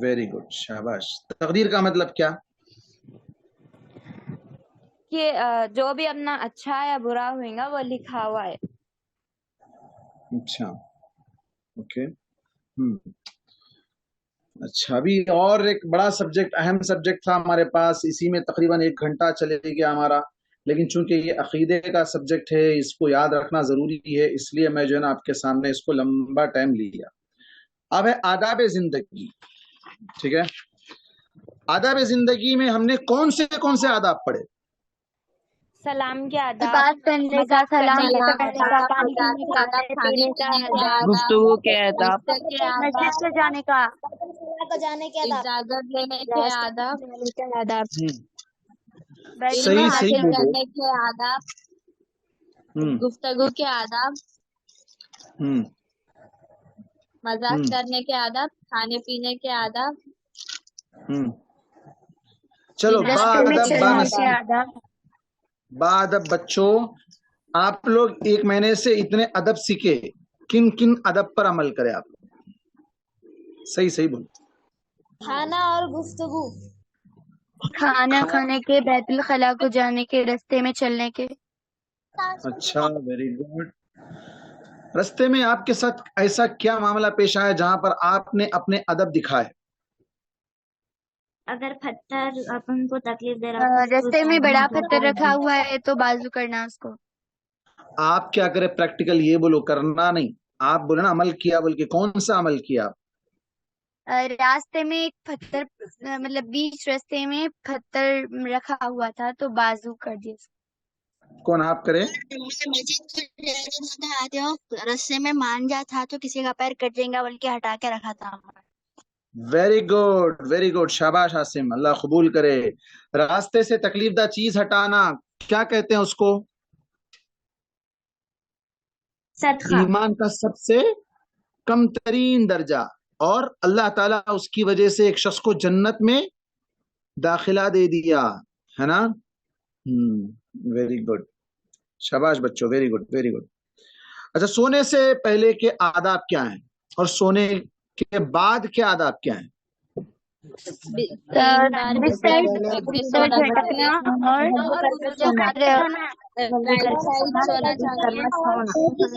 Very good. شاباش. تقدیر کا مطلب کیا؟ کہ جو بھی اپنا اچھا یا برا ہوئے گا وہ لکھا ہوا ہے. اچھا اوکے. اچھا ابھی اور ایک بڑا سبجیکٹ اہم سبجیکٹ تھا ہمارے پاس، اسی میں تقریباً 1 گھنٹہ چلے گیا ہمارا، لیکن چونکہ یہ عقیدے کا سبجیکٹ ہے اس کو یاد رکھنا ضروری ہے، اس لیے میں جو ہے نا آپ کے سامنے اس کو لمبا ٹائم لیا. اب ہے آداب زندگی. ٹھیک ہے، آداب زندگی میں ہم نے کون سے آداب پڑھے؟ سلام کے آداب، بات کرنے کا، سلام کرنے کا، آداب، پانی پینے کا، کھانے پینے کے آداب، گفتگو کے آداب، رشتے کے مسجد آداب، سے جانے کا، کو جانے کے آداب، اجازت لینے کے آداب، علم صحیح حاصل بولو. کرنے کے آداب، گفتگو کے آداب، مذاق کرنے کے آداب، کھانے پینے کے آداب. چلو راستے میں چلنے کے آداب. بادب بچوں آپ لوگ 1 مہینے سے اتنے ادب سیکھے، کن کن ادب پر عمل کرے آپ؟ صحیح بولو. کھانا اور گفتگو، کھانا کھانے کے، بیت الخلاء کو جانے کے، راستے میں چلنے کے. اچھا ویری گڈ. رستے میں آپ کے ساتھ ایسا کیا معاملہ پیش آیا جہاں پر آپ نے اپنے ادب دکھائے؟ اگر پتھر اپن کو تکلیف دے رہا ہے راستے میں بڑا پتھر رکھا ہوا ہے تو بازو کرنا اس کو. آپ کیا کرے پریکٹیکل یہ بولو، کرنا نہیں، آپ بولے نا عمل کیا، بول کے کون سا عمل کیا؟ راستے میں ایک پتھر، مطلب بیچ راستے میں پتھر رکھا ہوا تھا تو بازو کر دیا. کون آپ کرے؟ راستے میں مانجا تھا تو کسی کا پیر کٹ جائے گا بول کے ہٹا کے رکھا تھا. Very good. شاباش عاصم، اللہ قبول کرے. راستے سے تکلیف دہ چیز ہٹانا کیا کہتے ہیں اس کو؟ صدقہ. ایمان کا سب سے کم ترین درجہ، اور اللہ تعالیٰ اس کی وجہ سے ایک شخص کو جنت میں داخلہ دے دیا ہے نا. Very good. شاباش بچوں، ویری گڈ. اچھا سونے سے پہلے کے آداب کیا ہیں اور سونے کے بعد کے آداب کیا ہیں؟ 3 بار بستر جھٹک کے سونا چاہیے، رائٹ سائڈ سونا چاہیے،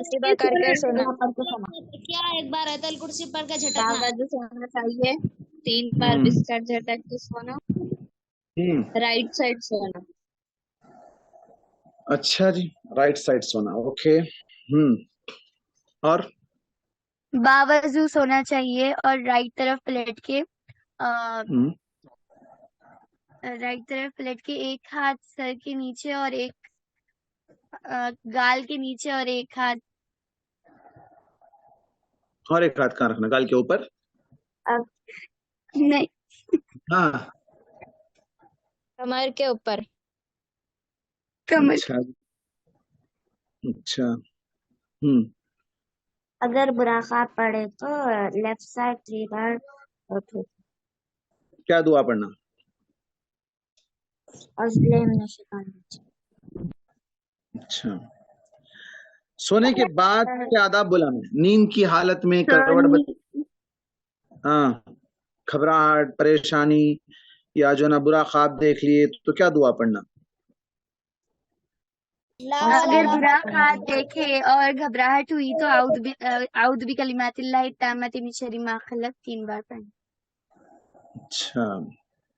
سیدھا کر کے سونا، کیا ایک بار ایت الکرسی پڑھ کے جھٹکنا، باوجہ سونا چاہیے، 3 بار بستر جھٹک کے سونا، رائٹ سائڈ سونا. اچھا جی، رائٹ سائڈ سونا. اوکے. اور باوضو سونا چاہیے اور رائٹ طرف پلٹ کے، ایک ہاتھ سر کے نیچے اور ایک گال کے نیچے اور ایک ہاتھ کہاں رکھنا؟ گال کے اوپر نہیں، ہاں کمر کے اوپر. کمر. اچھا. اگر برا خواب پڑے تو لیفٹ سائڈ 3 بار اٹھو. کیا دعا پڑھنا؟ اچھا. سونے کے بعد کیا آداب بولا میں؟ نیند کی حالت میں کروٹ گھبراہٹ، پریشانی یا جو نا برا خواب دیکھ لیے تو کیا دعا پڑھنا؟ اگر برا خواب دیکھے اور گھبراہٹ ہوئی تو اعوذ بکلمات اللہ التامات من شر ما خلق 3 بار پڑھنا. اچھا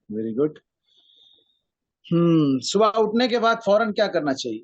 ویری گڈ. صبح اٹھنے کے بعد فوراً کیا کرنا چاہیے؟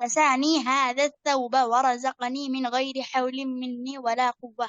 كساني هذا الثوب ورزقني من غير حول مني ولا قوة.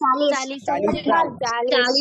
40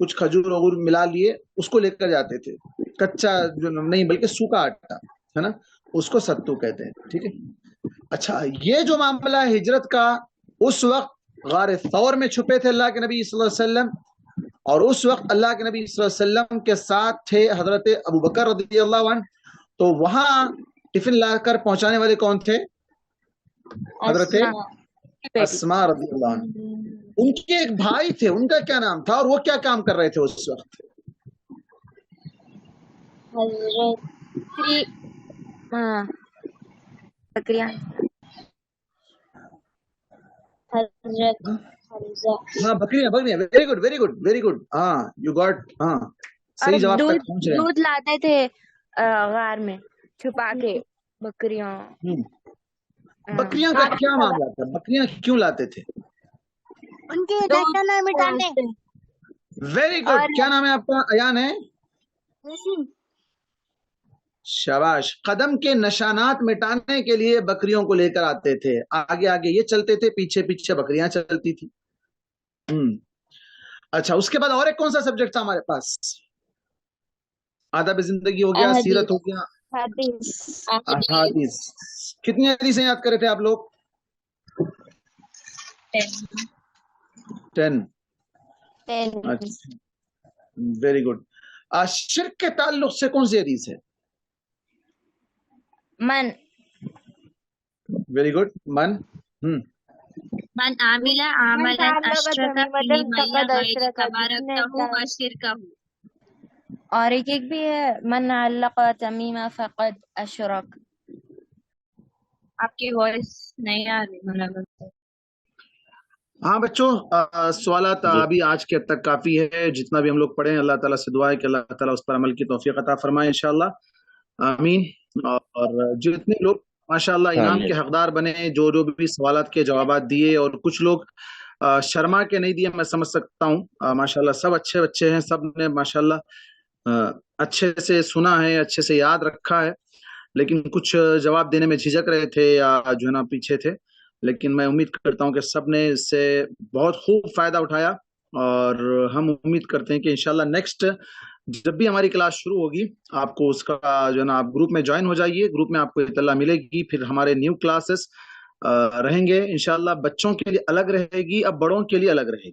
کچھ کھجور وغور ملا لیے اس کو لے کر جاتے تھے, کچا جو نہیں بلکہ سوکھا آٹا ہے نا, اس کو ستو کہتے ہیں. ٹھیک ہے. اچھا, یہ جو معاملہ ہے ہجرت کا, اس وقت غار ثور میں چھپے تھے اللہ کے نبی صلی اللہ علیہ وسلم, اور اس وقت اللہ کے نبی صلی اللہ علیہ وسلم کے ساتھ تھے حضرت ابو بکر رضی اللہ عنہ. تو وہاں ٹفن لا کر پہنچانے والے کون تھے؟ حضرت اسماء رضی اللہ عنہ. ان کے ایک بھائی تھے, ان کا کیا نام تھا اور وہ کیا کام کر رہے تھے اس وقت؟ بکریاں. ہاں بکریاں, بکریاں. Very good very good very good. ہاں یو گاٹ, ہاں صحیح جواب تک پہنچ رہے ہیں. دودھ لاتے تھے غار میں چھپا کے بکریاں. بکریاں کا کیا معاملہ تھا؟ بکریاں کیوں لاتے تھے؟ ان کے دشمن مٹانے. Very good. کیا نام ہے آپ کا؟ ایان ہے. شاباش. قدم کے نشانات مٹانے کے لیے بکریوں کو لے کر آتے تھے. آگے آگے یہ چلتے تھے, پیچھے پیچھے بکریاں چلتی تھی. اچھا, اس کے بعد اور ایک کون سا سبجیکٹ تھا ہمارے پاس؟ آداب زندگی ہو گیا, سیرت ہو گیا, احادیث. کتنی حدیثیں یاد کرے تھے آپ لوگ؟ 10. Very good. شرک کے تعلق سے کون سی حدیث ہے؟ من. Very good. من. من عامل عملا اشرک فیہ من غیر تبارکہ وشرکہ. اور ایک بھی ہے من علق تمیمہ فقد اشرک. آپ کی وائس نہیں آ رہی. ہاں بچوں, سوالات ابھی آج کے تک کافی ہے. جتنا بھی ہم لوگ پڑھیں, اللہ تعالیٰ سے دعا ہے کہ اللہ تعالیٰ اس پر عمل کی توفیق عطا فرمائے انشاءاللہ. آمین. اور جتنے لوگ ماشاءاللہ انعام کے حقدار بنے, جو بھی سوالات کے جوابات دیے, اور کچھ لوگ شرما کے نہیں دیے, میں سمجھ سکتا ہوں. ماشاءاللہ سب اچھے بچے ہیں, سب نے ماشاءاللہ اچھے سے سنا ہے, اچھے سے یاد رکھا ہے. لیکن کچھ جواب دینے میں جھجک رہے تھے یا جو ہے نا پیچھے تھے. لیکن میں امید کرتا ہوں کہ سب نے اس سے بہت خوب فائدہ اٹھایا, اور ہم امید کرتے ہیں کہ انشاءاللہ نیکسٹ جب بھی ہماری کلاس شروع ہوگی, آپ کو اس کا جو ہے نا آپ گروپ میں جوائن ہو جائیے. گروپ میں آپ کو اطلاع ملے گی. پھر ہمارے نیو کلاسز رہیں گے انشاءاللہ. بچوں کے لیے الگ رہے گی, اب بڑوں کے لیے الگ رہے گی.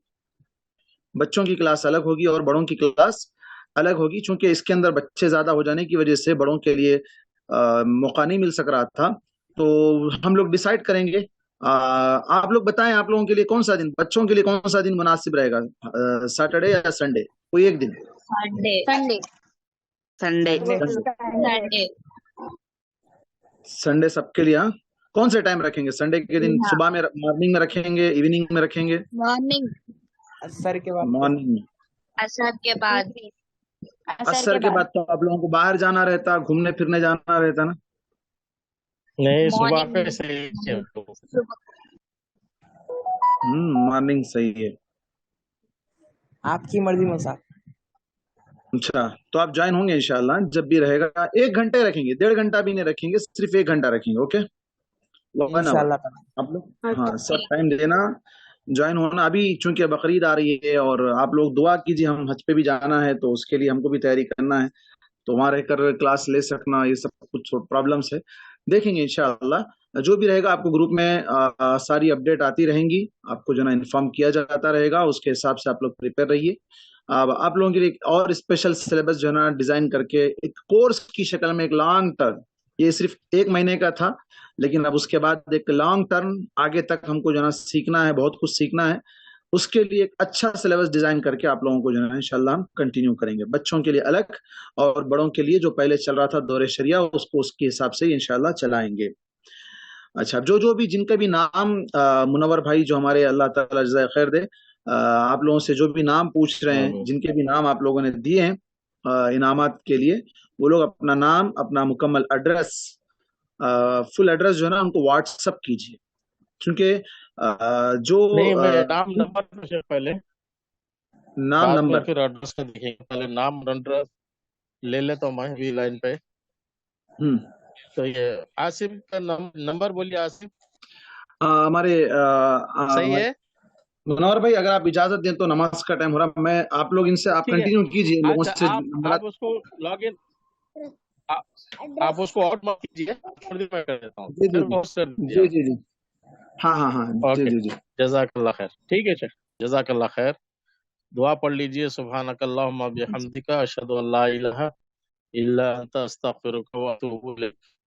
بچوں کی کلاس الگ ہوگی اور بڑوں کی کلاس الگ ہوگی, چونکہ اس کے اندر بچے زیادہ ہو جانے کی وجہ سے بڑوں کے لیے موقع نہیں مل سک رہا تھا. تو ہم لوگ ڈیسائیڈ کریں گے. آپ لوگ بتائیں, آپ لوگوں کے لیے کون سا دن, بچوں کے لیے کون سا دن مناسب رہے گا؟ سیٹرڈے یا سنڈے؟ کوئی ایک دن. سنڈے سب کے لیے. ہاں, کون سے ٹائم رکھیں گے سنڈے کے دن؟ صبح میں, مارننگ میں رکھیں گے, ایوننگ میں رکھیں گے؟ مارننگ. عصر کے بعد. مارننگ میں. عصر کے بعد. عصر کے بعد تو آپ لوگوں کو باہر جانا رہتا, گھومنے پھرنے جانا رہتا نا. نہیں, صبح پہ صحیح ہے. مارننگ صحیح ہے. آپ کی مرضی میں صاحب. اچھا, تو آپ جوائن ہوں گے انشاءاللہ جب بھی رہے گا. 1 گھنٹے رکھیں گے, 1.5 گھنٹہ بھی نہیں رکھیں گے, صرف 1 گھنٹہ رکھیں گے. اوکے, آپ لوگ ہاں سب ٹائم دینا, جوائن ہونا. ابھی چونکہ بقرعید آ رہی ہے, اور آپ لوگ دعا کیجیے, ہم حج پہ بھی جانا ہے, تو اس کے لیے ہم کو بھی تیاری کرنا ہے. تو وہاں رہ کر کلاس لے سکنا, یہ سب کچھ پرابلمس ہے. دیکھیں گے انشاءاللہ جو بھی رہے گا. آپ کو گروپ میں ساری اپڈیٹ آتی رہیں گی, آپ کو جو ہے نا انفارم کیا جاتا رہے گا. اس کے حساب سے آپ لوگ پریپیئر رہیے. آپ لوگوں کے لیے اور اسپیشل سلیبس جو ہے نا ڈیزائن کر کے ایک کورس کی شکل میں, ایک لانگ ٹرم, یہ صرف 1 مہینے کا تھا, لیکن اب اس کے بعد ایک لانگ ٹرم آگے تک ہم کو جو ہے نا سیکھنا ہے, بہت کچھ سیکھنا ہے. اس کے لیے ایک اچھا سلیبس ڈیزائن کر کے آپ لوگوں کو جو ہے نا انشاءاللہ ہم کنٹینیو کریں گے. بچوں کے لیے الگ, اور بڑوں کے لیے جو پہلے چل رہا تھا دور شریعہ, اس کو اس کے حساب سے انشاءاللہ چلائیں گے. اچھا, جو بھی جن کا بھی نام, منور بھائی جو ہمارے, اللہ تعالیٰ جزائے خیر دے, آپ لوگوں سے جو بھی نام پوچھ رہے ہیں, جن کے بھی نام آپ لوگوں نے دیے ہیں انعامات کے لیے, وہ لوگ اپنا نام, اپنا مکمل ایڈریس, فل ایڈریس جو ہے نا ان کو واٹس اپ کیجیے. کیونکہ جو نام نمبر سے پہلے نام نمبر پھر ایڈریس کا دیکھیں گے. پہلے نام ایڈریس لے لے تو میں بھی لائن پہ. تو یہ آصف کا نمبر بولیے. آصف ہمارے صحیح ہے. منور بھائی اگر آپ اجازت دیں تو نماز کا ٹائم ہو رہا، میں آپ لوگ ان سے آپ ٹھیک ہے، کنٹینیو کیجیے لوگوں اچھا سے آپ اس کو لاگ ان، آپ اس کو آؤٹ مت کیجیے، تھوڑی دیر میں کر دیتا ہوں، جی جی صرف ہوسٹ کر دیجیے جی آپ. جی جی ہاں ہاں ہاں جی اوکے، جی جی جزاک اللہ خیر. ٹھیک ہے شیخ، جزاک اللہ خیر. دعا پڑھ لیجیے. سبحانک اللہم بحمدک اشہد ان لا الہ الا انت استغفرک و اتوب الیک.